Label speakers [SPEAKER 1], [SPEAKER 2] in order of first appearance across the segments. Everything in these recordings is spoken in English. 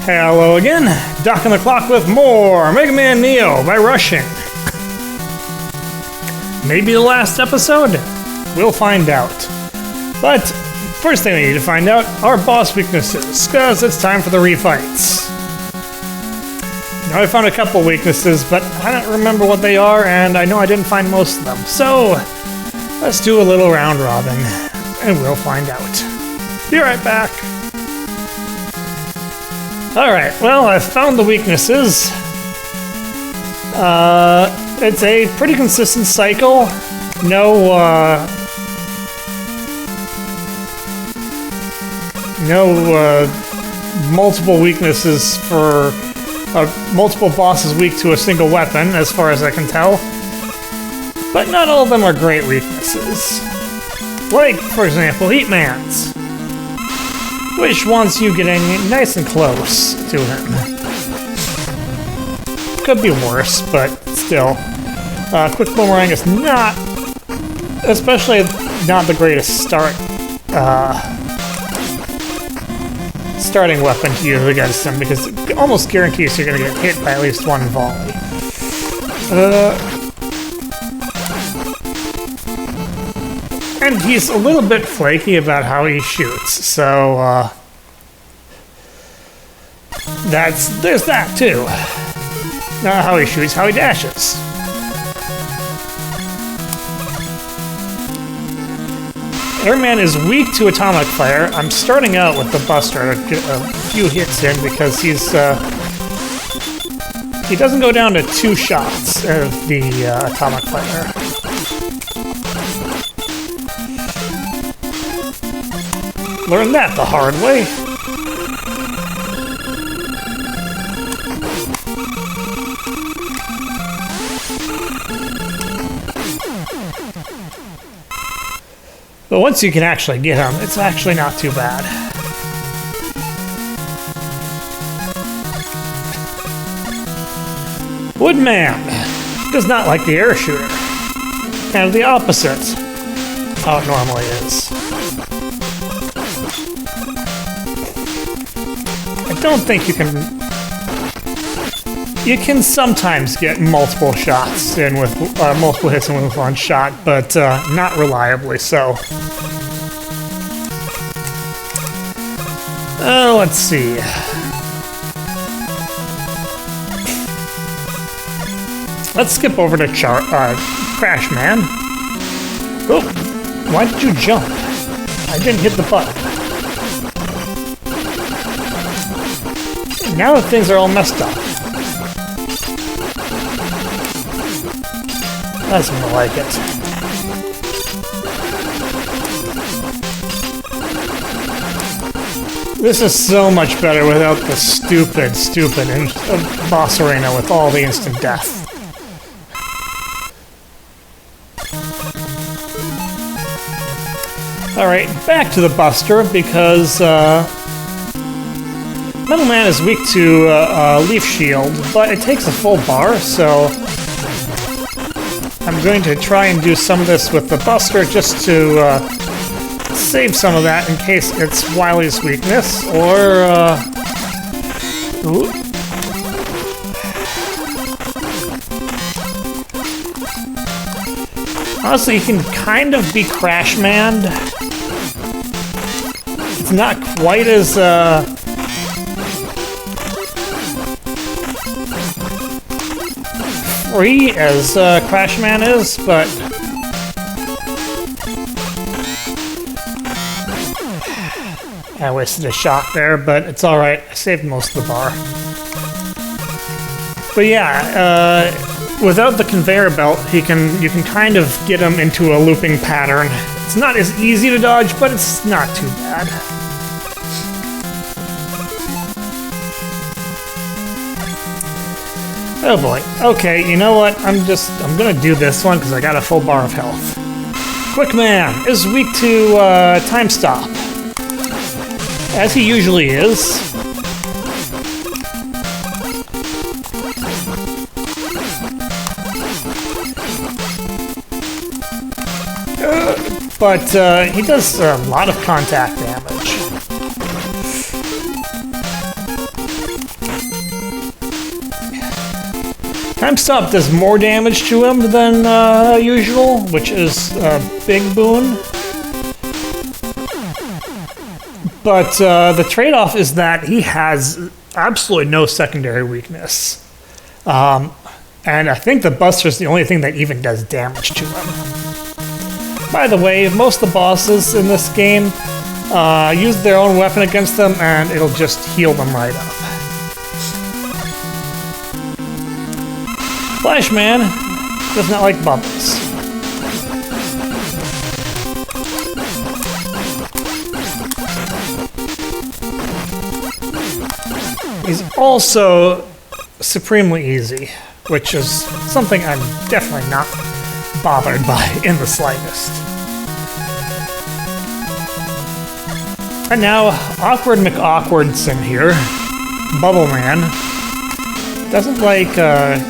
[SPEAKER 1] Hello again, Doc on the Clock with more Mega Man Neo by Rushing. Maybe the last episode? We'll find out. But first thing we need to find out are boss weaknesses, because it's time for the refights. Now I found a couple weaknesses, but I don't remember what they are, and I know I didn't find most of them. So let's do a little round robin, and we'll find out. Be right back. Alright, well, I found the weaknesses. It's a pretty consistent cycle. No multiple weaknesses for... multiple bosses weak to a single weapon, as far as I can tell. But not all of them are great weaknesses. Like, for example, Heat Man's, which wants you getting nice and close to him. Could be worse, but still. Quick Boomerang is not, especially not the greatest starting weapon to use against him, because it almost guarantees you're going to get hit by at least one volley. And he's a little bit flaky about how he shoots, so there's that too. Not how he shoots, how he dashes. Airman is weak to atomic fire. I'm starting out with the Buster to get a few hits in because he doesn't go down to 2 shots of the atomic fire. Learned that the hard way. But once you can actually get him, it's actually not too bad. Woodman does not like the air shooter. Kind of the opposite of how it normally is. I don't think you can... You can sometimes get multiple shots in with multiple hits in with one shot, but not reliably so. Let's see. Let's skip over to Crash Man. Oh, why did you jump? I didn't hit the button. Now that things are all messed up. That's more like it. This is so much better without the stupid boss arena with all the instant death. Alright, back to the Buster, because Metal Man is weak to Leaf Shield, but it takes a full bar, so I'm going to try and do some of this with the Buster just to save some of that in case it's Wily's weakness, or ooh. Honestly, you can kind of be Crash Man. It's not quite as free as Crash Man is, but I wasted a shot there, but it's alright. I saved most of the bar. But yeah, without the conveyor belt, you can kind of get him into a looping pattern. It's not as easy to dodge, but it's not too bad. Oh boy. Okay, you know what? I'm gonna do this one because I got a full bar of health. Quick Man is weak to Time Stop, as he usually is. but he does a lot of contact damage. Time Stop does more damage to him than usual, which is a big boon. But the trade-off is that he has absolutely no secondary weakness. And I think the Buster is the only thing that even does damage to him. By the way, most of the bosses in this game use their own weapon against them, and it'll just heal them right up. Flashman does not like bubbles. He's also supremely easy, which is something I'm definitely not bothered by in the slightest. And now, Awkward McAwkwardson here, Bubble Man, doesn't like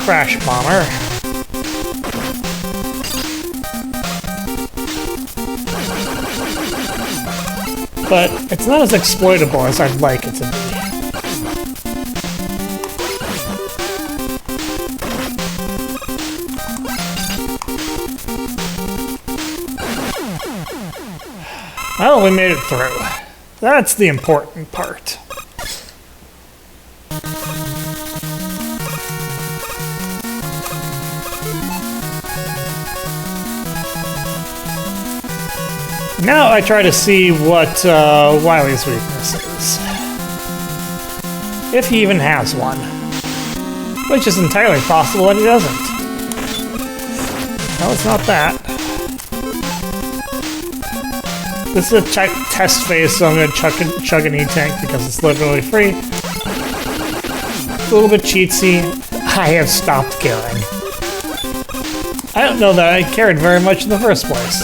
[SPEAKER 1] Crash Bomber. But it's not as exploitable as I'd like it to be. Well, we made it through. That's the important part. Now I try to see what Wily's weakness is. If he even has one. Which is entirely possible that he doesn't. No, it's not that. This is a test phase, so I'm going to chug an E-Tank because it's literally free. It's a little bit cheatsy. I have stopped caring. I don't know that I cared very much in the first place.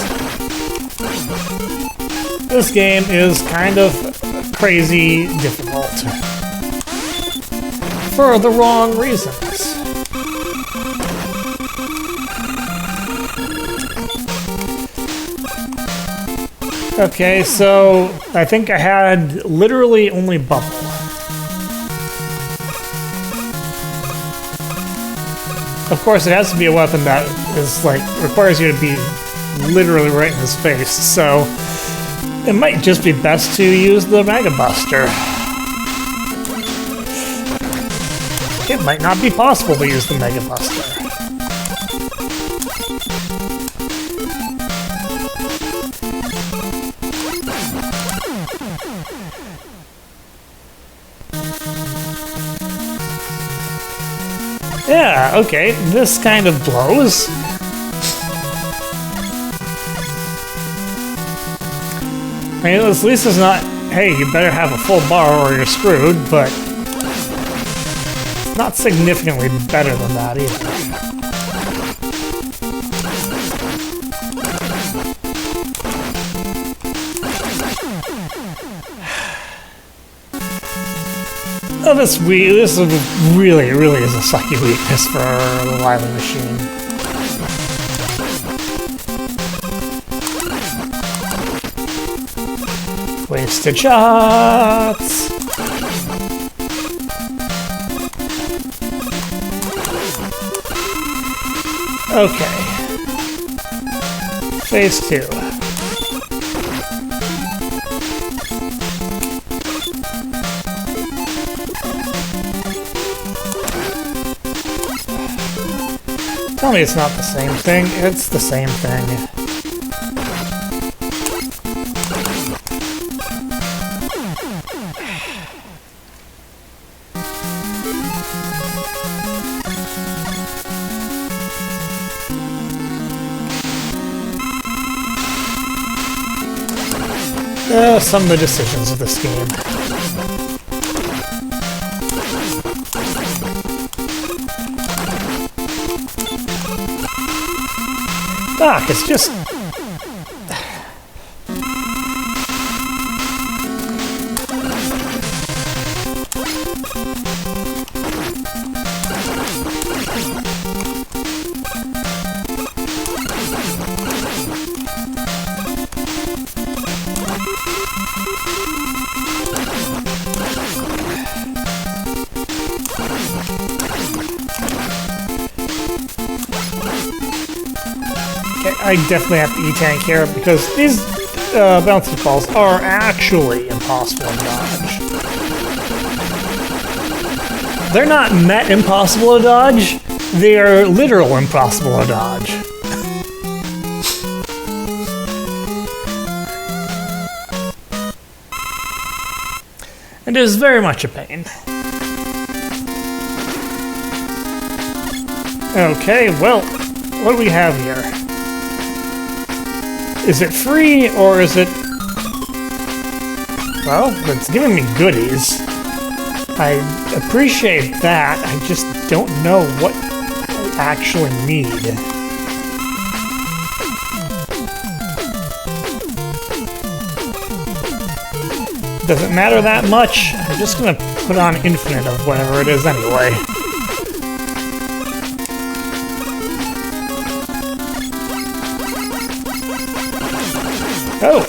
[SPEAKER 1] This game is kind of crazy difficult. For the wrong reasons. Okay, so I think I had literally only Bubble. Of course, it has to be a weapon that is like requires you to be literally right in his face, so it might just be best to use the Mega Buster. It might not be possible to use the Mega Buster. Yeah, okay, this kind of blows. I mean, at least it's not, hey, you better have a full bar or you're screwed, but it's not significantly better than that either. Oh, this really is a sucky weakness for the Wily machine. Wasted shots! Okay. Phase 2. Tell me it's not the same thing. It's the same thing. Some of the decisions of this game. Doc, it's just... Okay, I definitely have to E-tank here because these bouncy balls are actually impossible to dodge. They're not met impossible to dodge, they are literal impossible to dodge. It is very much a pain. Okay, well, what do we have here? Is it free, or is it... Well, it's giving me goodies. I appreciate that, I just don't know what I actually need. Doesn't matter that much, I'm just gonna put on infinite of whatever it is anyway. Oh,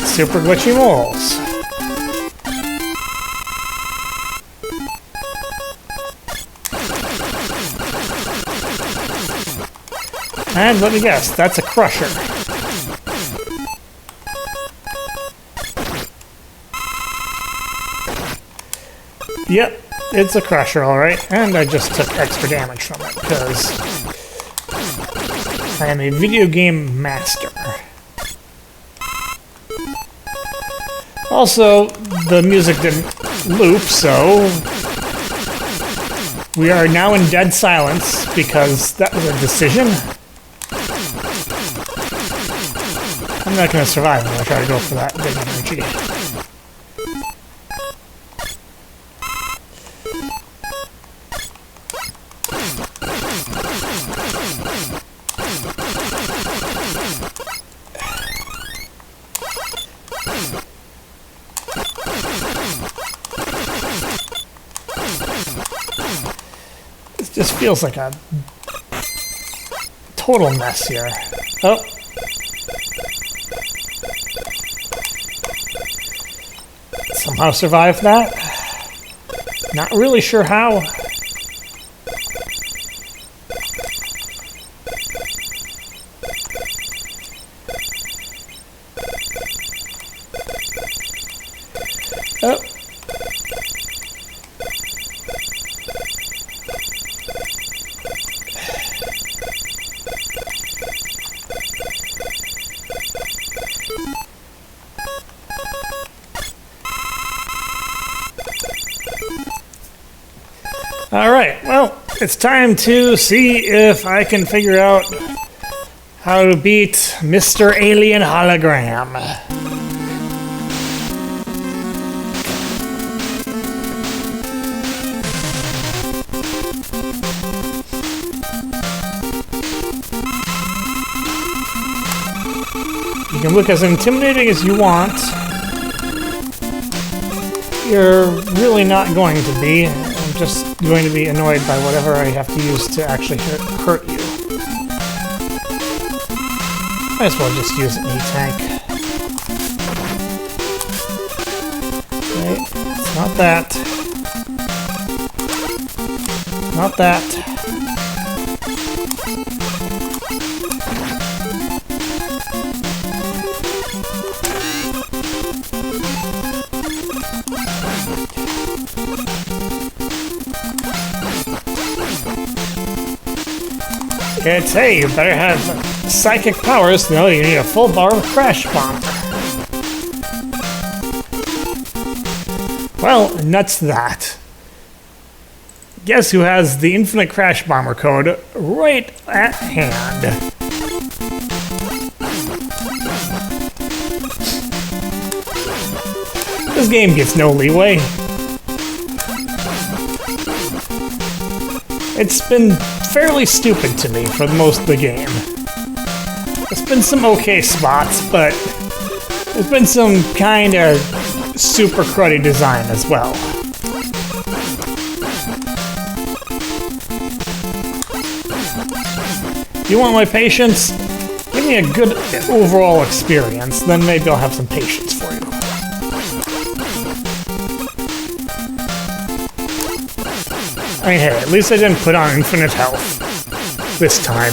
[SPEAKER 1] super glitchy moles. And let me guess, that's a crusher. Yep, it's a crusher, alright. And I just took extra damage from it, because I am a video game master. Also, the music didn't loop, so we are now in dead silence because that was a decision. I'm not going to survive when I try to go for that big energy. This just feels like a total mess here. Oh. Somehow survived that. Not really sure how. Oh. Alright, well, it's time to see if I can figure out how to beat Mr. Alien Hologram. You can look as intimidating as you want. You're really not going to be. I'm just going to be annoyed by whatever I have to use to actually hurt you. Might as well just use an E-tank. Okay, it's not that. Not that. It's, hey, you better have psychic powers to know you need a full bar of Crash Bomb. Well, nuts that. Guess who has the infinite Crash Bomber code right at hand? This game gets no leeway. It's been fairly stupid to me for most of the game. There's been some okay spots, but there's been some kind of super cruddy design as well. You want my patience? Give me a good overall experience, then maybe I'll have some patience for you. I mean, hey, at least I didn't put on infinite health this time.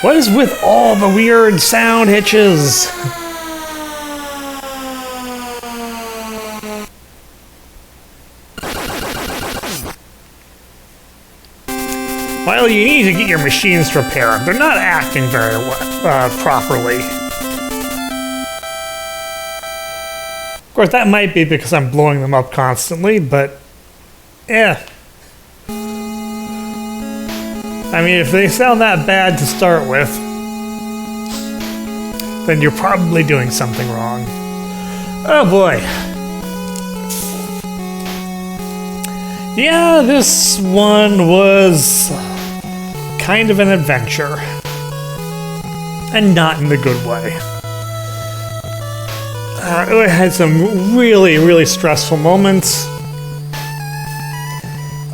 [SPEAKER 1] What is with all the weird sound hitches? Well, you need to get your machines repaired. They're not acting very well, properly. Of course, that might be because I'm blowing them up constantly, but yeah. I mean, if they sound that bad to start with, then you're probably doing something wrong. Oh boy. Yeah, this one was kind of an adventure. And not in the good way. It had some really, really stressful moments.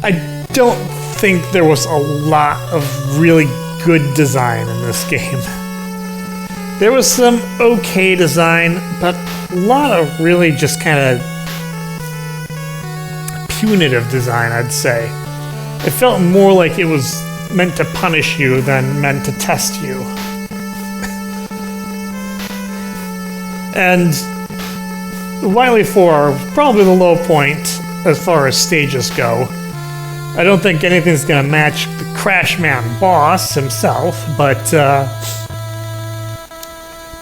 [SPEAKER 1] I don't think there was a lot of really good design in this game. There was some okay design, but a lot of really just kind of punitive design, I'd say. It felt more like it was meant to punish you than meant to test you. And Wily 4, probably the low point as far as stages go. I don't think anything's gonna match the Crashman boss himself, but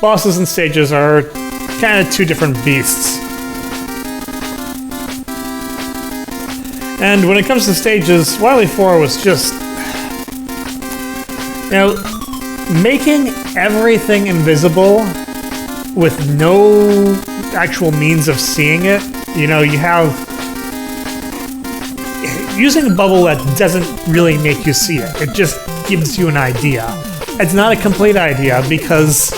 [SPEAKER 1] bosses and stages are kind of two different beasts. And when it comes to stages, Wily 4 was just, you know, making everything invisible with no actual means of seeing it. You know, you have using a bubble that doesn't really make you see it. It just gives you an idea. It's not a complete idea because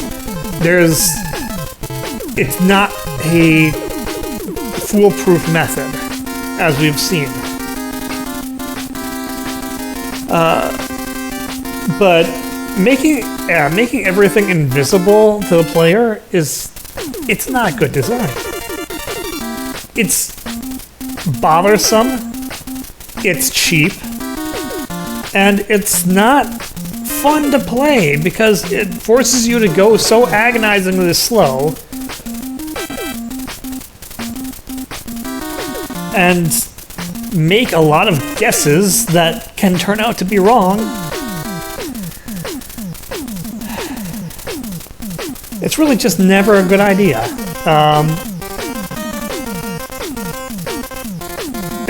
[SPEAKER 1] it's not a foolproof method, as we've seen. But making everything invisible to the player it's not good design. It's bothersome. It's cheap, and it's not fun to play because it forces you to go so agonizingly slow and make a lot of guesses that can turn out to be wrong. It's really just never a good idea.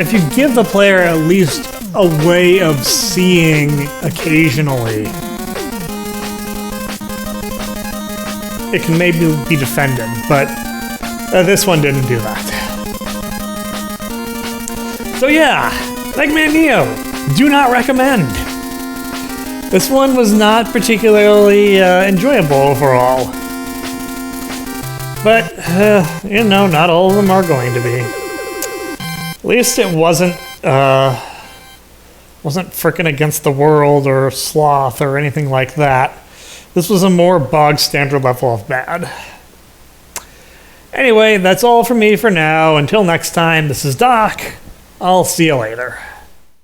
[SPEAKER 1] If you give the player at least a way of seeing occasionally, it can maybe be defended, but this one didn't do that. So yeah, Eggman Neo, do not recommend. This one was not particularly enjoyable overall. But, you know, not all of them are going to be. At least it wasn't frickin' Against the World or Sloth or anything like that. This was a more bog standard level of bad. Anyway, that's all from me for now. Until next time, this is Doc. I'll see you later.